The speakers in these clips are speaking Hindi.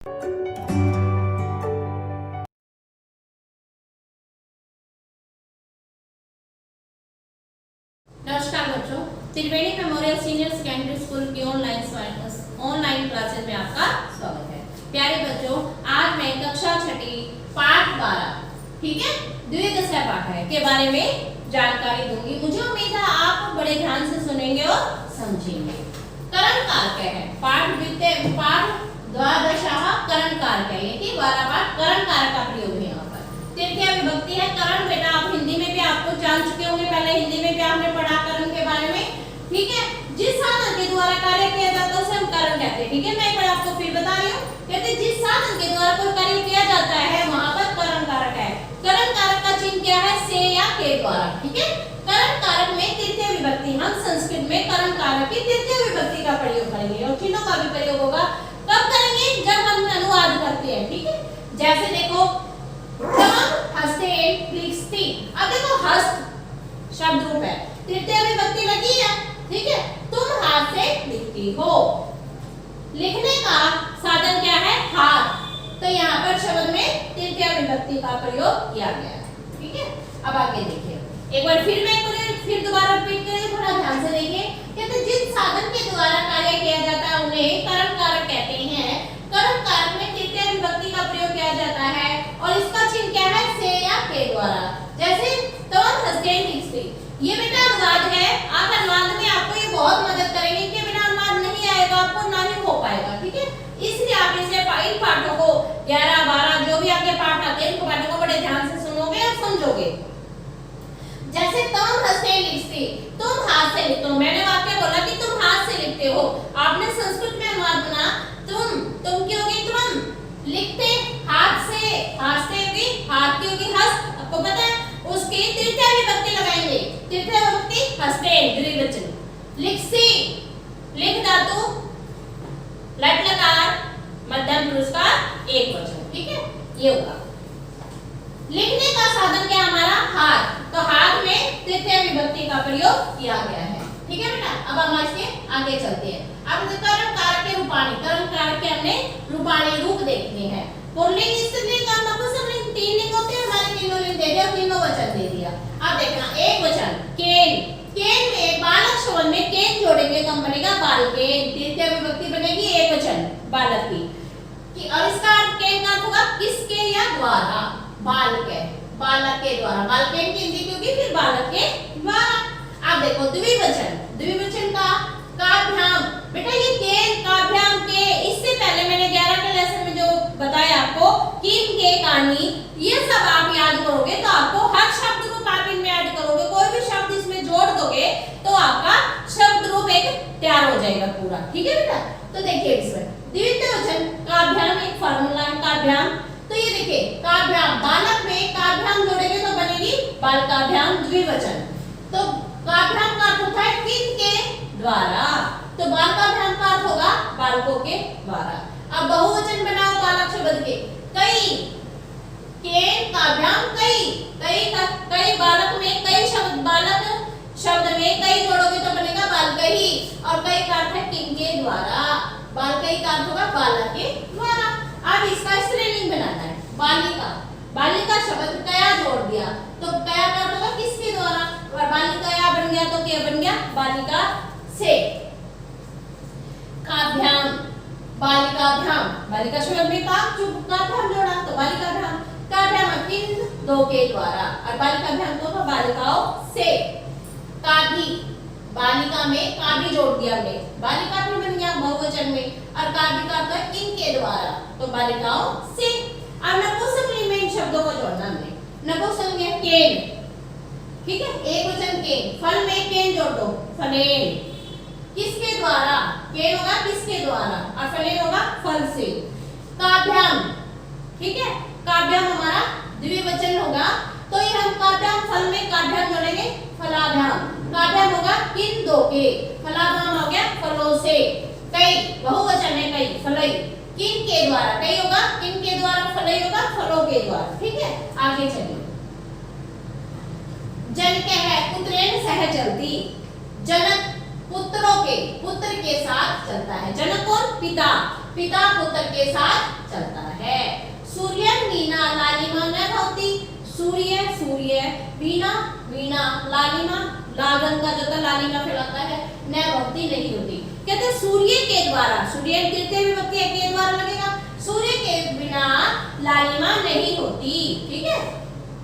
नमस्कार बच्चों, त्रिवेणी मेमोरियल सीनियर सेकेंडरी स्कूल की ऑनलाइन क्लासेस में आपका स्वागत है। प्यारे बच्चों, आज मैं कक्षा छठी पाठ 12 ठीक है द्विदशा पाठ है के बारे में जानकारी दूंगी। मुझे उम्मीद है आप बड़े ध्यान से सुनेंगे और समझेंगे। करण कारक है पाठ द्वादशा करण कारक है, कि 12 पाठ करण कारक का प्रयोग है। यहाँ पर तृतीया विभक्ति है करण। बेटा आप हिंदी में भी आपको जान चुके होंगे, पहले हिंदी में भी आपने पढ़ा करण के बारे में, ठीक है। जिस साधन के द्वारा कार्य किया जाता है उसे हम करण कहते हैं, ठीक है। मैं एक बार आपको फिर बता रही हूँ, कहते जिस साधन के द्वारा कोई कार्य किया जाता है वहां पर करण कारक है। करण कारक का चिन्ह क्या है? से या के द्वारा, ठीक है। करण कारक में तृतीय विभक्ति, हम संस्कृत में करण कारक की तृतीय विभक्ति का प्रयोग करेंगे और चिन्हों का भी प्रयोग होगा। कब करेंगे? जब हम अनुवाद करते हैं, ठीक है। जैसे देखो हस्ते लिखती, अब देखो हस्त शब्द रूप है, तृतीय विभक्ति लगी है, ठीक है। तुम हाथ से लिखती हो, लिखने का साधन क्या है? हाथ, तो यहाँ पर शब्द में तृतीय विभक्ति का प्रयोग किया गया है, ठीक है। अब आगे देखिए, एक बार फिर मैं फिर दोबारा रिपीट करें, थोड़ा ध्यान से देखिए। कहते जिस साधन के द्वारा कार्य किया जाता है उन्हें करण कारक कहते हैं। करण कारक में तृतीय विभक्ति का प्रयोग किया जाता है और इसका चिन्ह क्या है? से या के द्वारा। जैसे तवन हस्ते लिखती, ये बेटा अनुवाद है। आप अनुवाद में आपको ये बहुत मदद करेंगे कि बिना अनुवाद नहीं आएगा आपको, ना ही हो पाएगा, ठीक है। इसलिए आप इसे इन पाठों को 11, 12 जो भी आपके पाठ आते हैं, इन पाठों को बड़े ध्यान से सुनोगे और समझोगे। जैसे तुम हस्ते लिखती, तुम हाथ से लिखते हो। मैंने वाक्य बोला कि तुम हाथ से लिखते हो, आपने संस्कृत में अनुवाद बना तुम की होगी तुम, लिखते हाथ से, हस्ते होगी हाथ की होगी हस्त, आपको पता है। उसकी तृतीय विभक्ति लगाएंगे, तृतीय विभक्ति हस्ते द्विवचन। लिखसी, लिख धातु लट लकार मध्यम पुरुष का एक वचन, ठीक है। ये होगा लिखने का साधन क्या हमारा? हाथ, तो हाथ में तृतीय विभक्ति का प्रयोग किया गया है, ठीक है बेटा। अब हम इसके आगे चलते हैं। अब करण कारक के रूपाणी, करण कारक के हमने रूपाणी रूप देखने हैं। पुल्लिंग, स्त्रीलिंग और नपुंसकलिंग, तीन लिंग होते हैं, हमारे तीनों लिंग दे दिया, तीनों वचन दे दिया। अब देखना एक वचन केन, केन में बालक शब्द में केन जोड़ेंगे तो बनेगा बालकेन, तृतीय विभक्ति बनेगी एक वचन बालक की। और इसका केन का होगा किसके या द्वारा? बालक है, बालक के द्वारा, बालकेन की हिंदी क्योंकि फिर बालक के द्वारा। अब देखो द्विवचन, द्विवचन का काभ्याम, बेटा ये केन काभ्याम के, इससे पहले मैंने 11 के लेसन में जो बताया आपको किन के कहानी, ये सब आप याद करोगे तो आपको हर शब्द को आप इनमें ऐड करोगे, कोई भी शब्द इसमें जोड़ दोगे तो आपका शब्द रूप एक तैयार हो जाएगा पूरा, ठीक है बेटा। तो देखिए इसमें द्विवचन काभ्याम एक फार्मूला है काभ्याम। तो ये देखिए काभ्याम, बालक में काभ्याम जोड़ेंगे तो बनेगी बालकाभ्याम द्विवचन। तो काभ्याम का अर्थ होता है किन के द्वारा, तो बालकाभ्याम का अर्थ होगा बालकों के द्वारा। अब बहुवचन बनाओ बालक शब्द के, कई, केन काभ्याम कई, कई बालक में कई शब्द, बालक शब्द में कई जोड़ोगे तो बनेगा बालकही, और कई का अर्थ है किन के द्वारा, बालकही का अर्थ होगा बालक के द्वारा। अब इसका स्त्रीलिंग बनाना है, बालिका, बालिका शब्द कया जोड़ दिया तो कया का अर्थ होगा किसके द्वारा, और बालिका या बन गया तो क्या बन गया? बालिका से। काभ्याम, बालिकाभ्याम, बालिका शब्द में काभ्याम जोड़ा तो बालिकाभ्याम, काभ्याम किन दो के द्वारा, और बालिकाभ्याम को तो बालिकाओं से। काभी, बालिका में काभी जोड़ दिया हमने, बालिका भी बन गया बहुवचन में, और काभी का अर्थ है किन के द्वारा, तो बालिकाओं से। अब नपुंसकलिंग में इन शब्दों को जोड़ना हमने, नपुंसकलिंग में केन, ठीक है, एक वचन केन, फल में केन जोड़ दो फलेन, किसके द्वारा? केन होगा किसके द्वारा, और फलेन होगा फल से। काभ्याम, ठीक है, काभ्याम हमारा द्विवचन होगा, तो ये हम काभ्याम फल में काभ्याम जोड़ेंगे फलाभ्याम, काभ्याम होगा किन दो के, फलाभ्याम हो गया फलों से। कई बहुवचन है कई, फलई, किन के द्वारा, कई होगा किन के द्वारा, फलई होगा फलों के द्वारा, ठीक है। आगे चलिए, जन के है पुत्रेण सह चलती, जनक पुत्र के साथ चलता है। जनक कौन? पिता, पिता पुत्र के साथ चलता है। सूर्य वीणा लालिमा न भवती, सूर्य सूर्य वीणा वीणा लालिमा लाल रंग का जो लालिमा फैलाता है न भवती नहीं होती। कहते हैं सूर्य के द्वारा, सूर्य गिरते विभक्ति के द्वारा लगेगा, सूर्य के बिना लालिमा नहीं होती। ठीक है।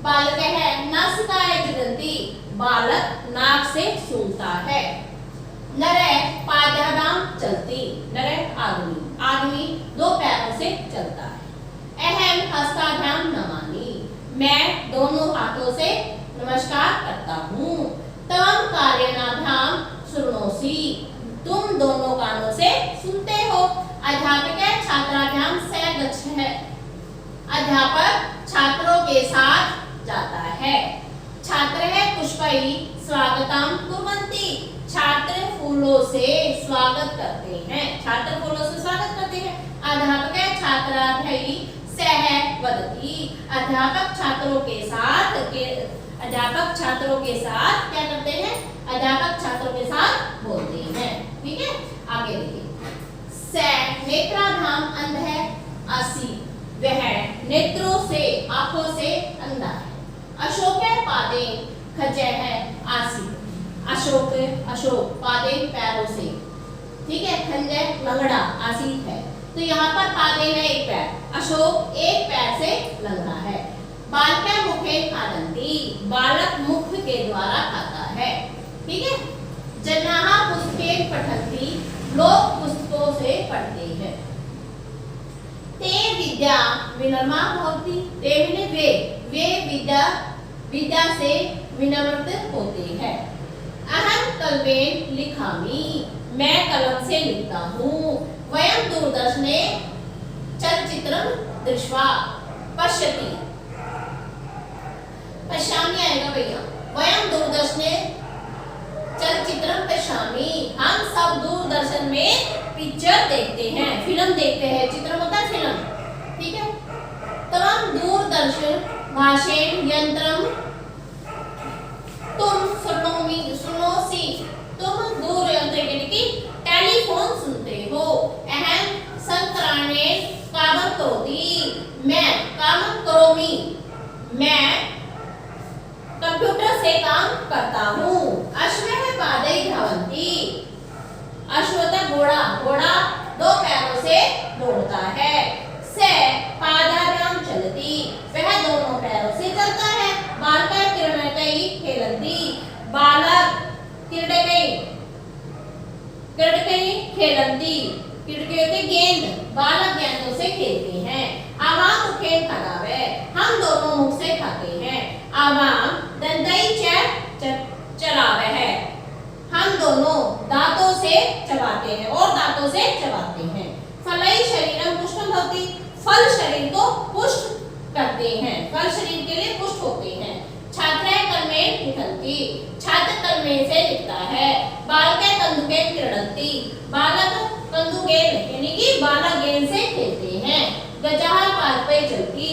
बालक है नासिकाए जुगंती, बालक नाक से सूंघता है। नरे पादाभ्याम चलती, नरे आदमी, आदमी दो पैरों से चलता है। अहम हस्ताभ्याम नमामि, मैं दोनों हाथों से नमस्कार करता हूँ। तम कार्यनाभ्याम शृणोषि, तुम दोनों कानों से सुनते हो। अध्यापक छात्राभ्याम से गच्छति, अध्यापक छात्रों के साथ जाता है। छात्र है पुष्पैः स्वागतम कुर्वन्ति, छात्र फूलों से स्वागत करते हैं, छात्र फूलों से स्वागत करते हैं। अध्यापक छात्राभ्यैः सह वदति, अध्यापक छात्रों के साथ अध्यापक छात्रों के साथ क्या करते हैं, अध्यापक छात्रों के साथ बोलते हैं। ठीक है। आगे देखिए। स नेत्राभ्याम अंध है, असि वह नेत्रों से आंखों से अंधा है। अशोक पादे खजय है, आसी अशोक अशोक पादे पैरों से। ठीक है। खंजय लंगड़ा, आसी है। तो यहाँ पर पादे है एक पैर, अशोक एक पैर से लंगड़ा है। बालक मुखे खादन्ति, बालक मुख के द्वारा खाता है। ठीक है। जनाः पुस्तके पठन्ति, लोग पुस्तकों से पढ़ते हैं। ते विद्या विनम्रा भवति, ते माने वे विद्या से विनम्र होते हैं। अहम कलमेन लिखामि, मैं कलम से लिखता हूँ। वयं दूरदर्शने चलचित्रं दृष्ट्वा पश्यति, पश्यामि आएगा भैया। वयं दूरदर्शने चलचित्रं पश्यामि, हम सब दूरदर्शन में पिक्चर देखते हैं, फिल्म देखते हैं। चित्र होता है फिल्म। ठीक है। तम दूरदर्शन भाषेण यंत्रम तुम सुनोसी, तुम दूर यंत्र यानी कि टेलीफोन सुनते हो। अहम संक्राणेन कामं करोति, मैं कामं करोमि, मैं कंप्यूटर से काम करता हूँ। अश्वः पादैः धावन्ति, अश्वता घोड़ा, घोड़ा दो पैरों से दौड़ता है। से पादाभ्याम चलति, वह दोनों पैरों से चलता है। बालकः क्रीडकैः खेलन्ति, बालक क्रीडकैः खेलन्ति, क्रीडकैः गेंद, बालक गेंदों से खेलते हैं। आवाम मुखेन खादावै, हम दोनों मुख से खाते हैं। आवाम दन्तैः च चरावै है, हम दोनों दांतों से चबाते हैं और दांतों से चबाते हैं। फलैः शरीरं पुष्टं भवति, फल शरीर को पुष्ट करते हैं, फल शरीर के लिए पुष्ट होते हैं। छात्रः कलमेन लिखन्ति, छात्र कलमे से लिखता है। बालकः कन्दुकेन क्रीडन्ति, बालक कन्दुकेन यानी कि बालक गेंद से खेलते हैं। गजः पादपैः चलति,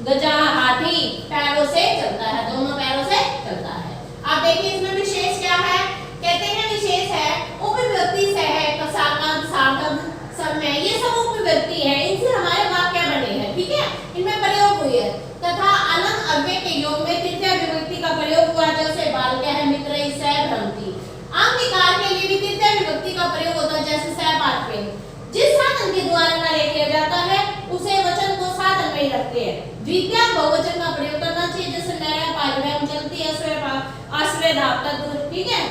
गजः हाथी पैरों से चलता है, दोनों पैरों से चलता है। आप देखिए इसमें विशेष क्या है, कहते हैं विशेष है उपविभक्ति से है, कसाकम सार्थक समय, ये सब उपविभक्ति है, इनसे हमारे वाक्य बने हैं। ठीक है। इनमें प्रयोग हुई है। तथा अनंत अव्यय के योग में तृतीय विभक्ति का प्रयोग हुआ, जैसे बालक है मित्रैः सह भ्रमति। अंग विकार के लिए भी तृतीय विभक्ति का प्रयोग होता है, जैसे सह पाठ्यं। जिस साधन के द्वारा कार्य किया जाता है उसे वचन को साधन में ही रखते हैं। द्वितीय बहुवचन का प्रयोग करना चाहिए, जैसे नया पादभ्याम चलती है, अश्वः धावति। ठीक है।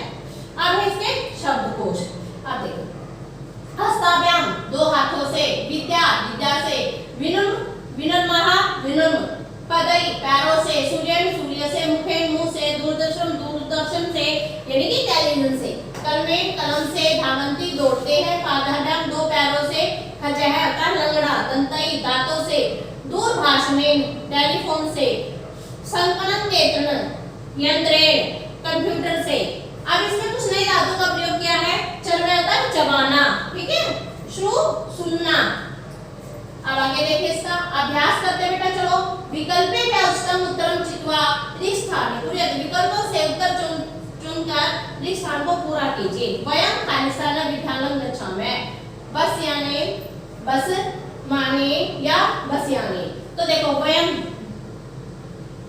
अब इसके शब्दकोश अब देखो। हस्ताभ्याम दो हाथों से, विद्या विद्या से, विनम्रः विनम्र, पदैः पैरों से, सूर्यं सूर्य से, मुखेन मुंह से, दूरदर्शन दूरदर्शन से यानी कि टेलीविजन से, कलमेन कलम से, धावन्ति दौड़ते हैं, पादाभ्याम दो पैरों से, खजः अर्थात लंगड़ा, दन्तैः दांतों से, दूरभाषणेन टेलीफोन से, संकलन नेत्रेण यंत्रेण कंप्यूटर से। अब इसमें कुछ नई धातु का प्रयोग किया है। चलना होता है चबाना। ठीक है। श्रु सुनना। अब आगे देखिए इसका अभ्यास करते बेटा चलो। विकल्पे क्या उत्तम उत्तरम चित्वा रिक्त स्थान पूरे विकल्पों से उत्तर चुनकर रिक्त स्थान को पूरा कीजिए। वयं खालिस्थान विद्यालयं गच्छामः, बस यानी बस माने या बसयाने। तो देखो वयम,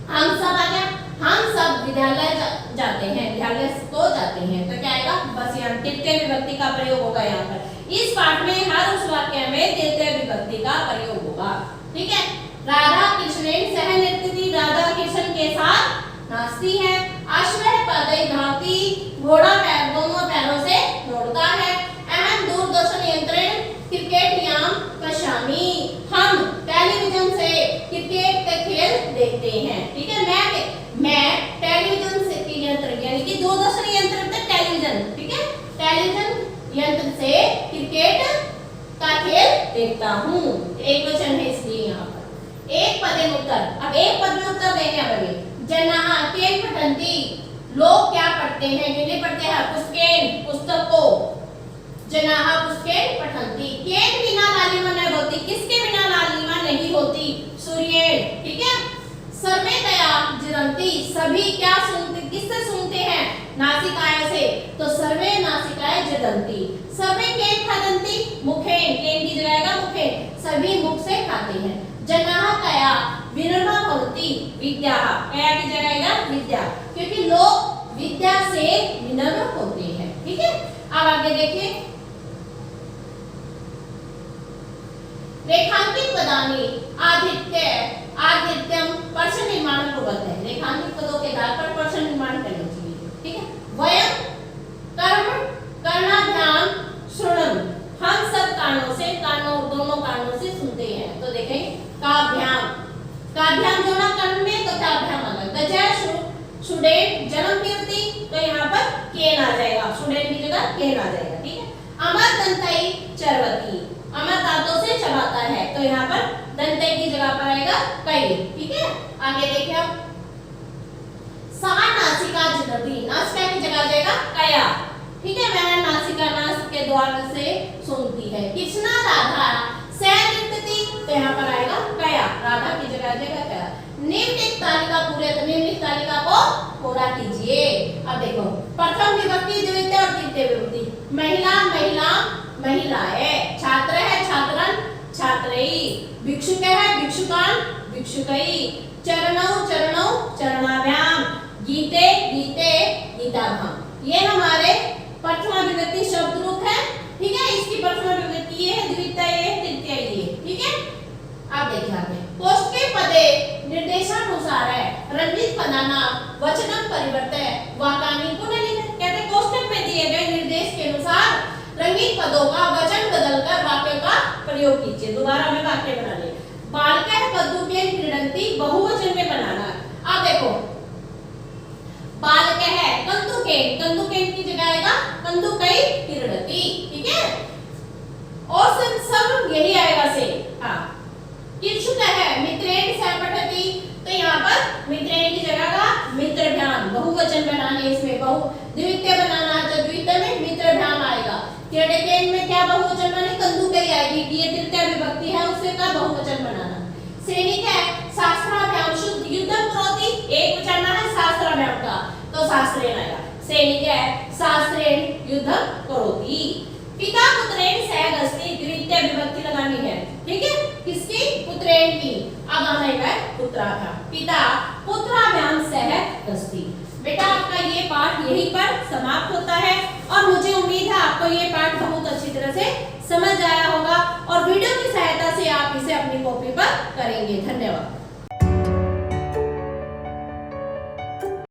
हम सब आ गया, हम सब विद्यालय जाते हैं, विद्यालय को जाते हैं, तो क्या आएगा बसयान। तृतीय विभक्ति का प्रयोग होगा यहाँ पर। इस पाठ में हर उस वाक्य में तृतीय विभक्ति का प्रयोग होगा। ठीक है। राधा कृष्णेन सह नृत्यति, राधा कृष्ण के साथ नाचती है। अश्वः पदै धावति, घोड़ा पैर दोनों पैरों से दौड़ता है। अहम दूरदर्शन यंत्रेण क्रिकेटयाम पश्यामि, हम टेलीविजन से क्रिकेट का खेल देखते हैं। ठीक है। मैं टेलीविजन से यंत्र यानी कि दूरदर्शन यंत्र तक टेलीविजन, ठीक है, टेलीविजन यंत्र से क्रिकेट का खेल देखता हूँ। एक वचन है इसलिए यहाँ पर। एक पद में उत्तर, अब एक पद में उत्तर देंगे बगे। जनाः केन पठन्ति, लोग क्या पढ़ते हैं, किन्हें पढ़ते हैं, पुस्तकेन पुस्तक को। जनाः पुस्तकेन पठन्ति, केन बिना लालिमा नहीं होती, किसके बिना लालिमा नहीं होती, सूर्येण। ठीक है। सर्वेतया जिरन्ति, सभी क्या सुनते, किससे सुनते हैं, नासिकाय से, तो सर्वे नासिकाय जिरन्ति। सर्वे केन खादन्ति, मुखेन, केन की जगह आएगा मुखेन, सभी मुख से खाते हैं। जनाः कया विनम्र भवन्ति, विद्याः, कया की जगह आएगा विद्या, क्योंकि लोग विद्या से विनम्र होते हैं। ठीक है। अब आगे देखिए, रेखांकित पदानि आदित्य आदित्यम प्रश्न निर्माण पूर्वक है। रेखांकित पदों के आधार पर प्रश्न निर्माण करना चाहिए। ठीक है। वयम कर्म कर्णाभ्याम श्रवणम, हम सब कानों से, कानों दोनों कानों से सुनते हैं। तो देखें काभ्याम, काभ्याम जोड़ा कर्म में, तो काभ्याम अलग। गजय स्टूडेंट जन्म कीर्ति, तो यहाँ पर केन आ जाएगा, स्टूडेंट की जगह केन आ जाएगा। ठीक है। अमर दंतई चरवती, अमर दांतों से चबाता है, तो यहाँ पर दंतई की जगह पर आएगा कई। ठीक है। आगे देखिए आप, सा नासिका जिदति, नासिका की जगह आ जाएगा कया। ठीक है। वह नासिका नास के द्वार से सुनती है। कृष्णा राधा सह नृत्यति, तो यहाँ पर आएगा कया, राधा की जगह आ जाएगा कया। निम्नलिखित तालिका पूरे, तो निम्नलिखित तालिका को पूरा कीजिए। अब देखो प्रथम विभक्ति, द्वितीय और तृतीय विभक्ति। महिला महिला महिलाएं, छात्र है छात्रन छात्रई, भिक्षुक है भिक्षुकान भिक्षुकई, चरणौ चरणौ चरणाभ्याम, गीते गीते गीताभ्याम। ये हमारे प्रथमा विभक्ति शब्द रूप है। ठीक है। इसकी प्रथमा विभक्ति ये है, द्वितीय ये, तृतीय ये। ठीक है। अब देखिए आगे, कोष्ठके पदे निर्देशानुसार है, रंजित पदाना वचनम परिवर्तय वाक्यानि पुनर्लिखित। कहते कोष्ठक में दिए गए निर्देश के अनुसार रंगीन पदों का वचन बदलकर वाक्य का प्रयोग कीजिए। दोबारा में वाक्य बना ले। बालकः कन्दुकेन क्रीडन्ति, बहुवचन में बनाना। अब देखो बालकः है कन्दुकेन, कन्दुकेन की जगह आएगा कन्दुकै क्रीडति। ठीक है। और सब यही आएगा से। हाँ। किंशुक है मित्रेण सह पठति, तो यहाँ पर मित्रेण की जगह का मित्रभ्याम, बहुवचन बनाने, इसमें बहु द्वितीय बनाना है, तो द्वितीय में मित्रभ्याम आएगा। क्रीडकेन में क्या बहुवचन बने, कन्दुकै आएगी, ये तृतीय विभक्ति है, उससे का बहुवचन बनाना। सैनिक है शास्त्राभ्याम शुद्ध युद्धम करोति, एक वचन है शास्त्राभ्याम का, तो शास्त्रेण आएगा। सैनिक है शास्त्रेण युद्धम करोति। पिता पुत्रेण सह गस्ति, द्वितीय विभक्ति लगानी है। ठीक है। किसकी, पुत्रेण की। अब आना है पुत्राभ्याम, पिता पुत्राभ्याम सह गस्ति। बेटा आपका ये पाठ यहीं पर समाप्त होता है, और मुझे उम्मीद है आपको ये पाठ बहुत अच्छी तरह से समझ आया होगा, और वीडियो की सहायता से आप इसे अपनी कॉपी पर करेंगे। धन्यवाद।